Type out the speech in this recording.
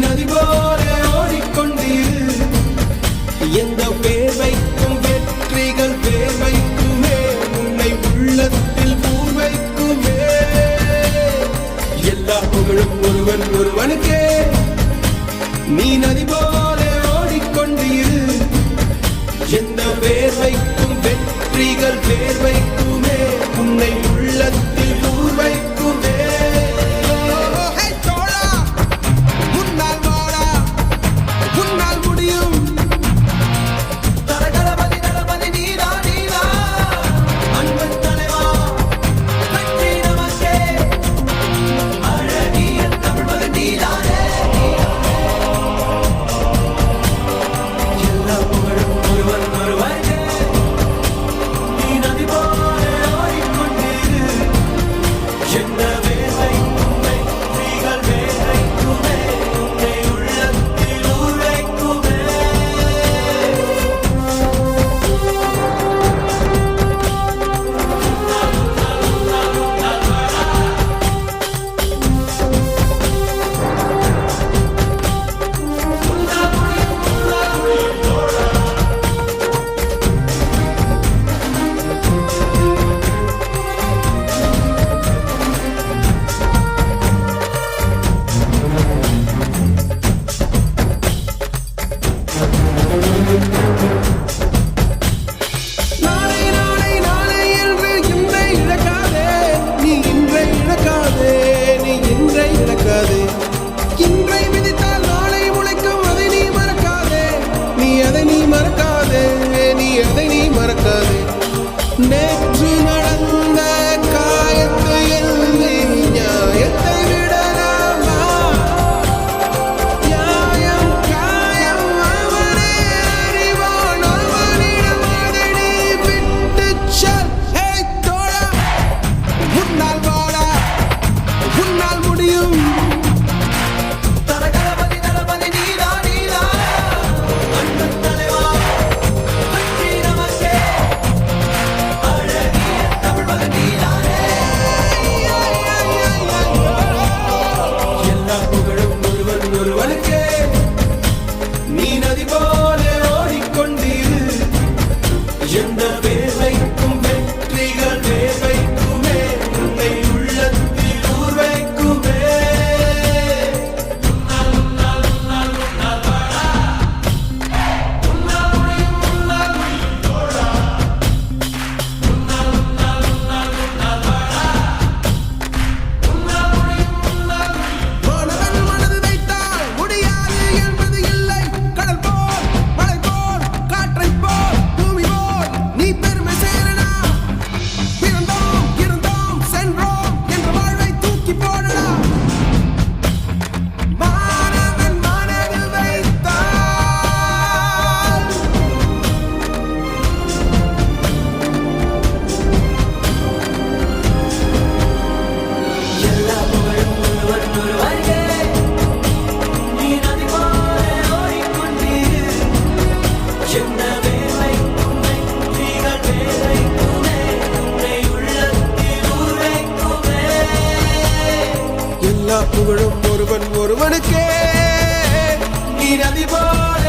நதி போல ஓடிக்கொண்டீர். எந்த வேர்வைக்கும் வெற்றிகள் வேர்வைக்குமே, உன்னை உள்ளத்தில் பூர்வைக்குமே. எல்லா புகழும் ஒருவன் ஒருவனுக்கே. நீ நதி போல ஓடிக்கொண்டீர். எந்த வேர்வைக்கும் வெற்றிகள் வேர்வைக்குமே, உன்னை உள்ளத்தில் பூர்வைக்குமே. நேற்று நடந்த காயத்தை எழுதி நியாயத்தை விடலாமா? நியாயம் காயம் அவனே அறிவான், அவனிடம் அதை நீ விட்டுச் செல். ஹே தோழா, உன்னால் வாழ உன்னால் முடியும். நீ நதி போல ஓடிக்கொண்டீர். எந்த வேர்வைக்கும் வெற்றிகள் வேர்வைக்குமே, உன்னை உள்ளத்தில் ஊர்வைக்குமே. எல்லா புகழும் ஒருவன் ஒருவனுக்கே. நீ நதி போல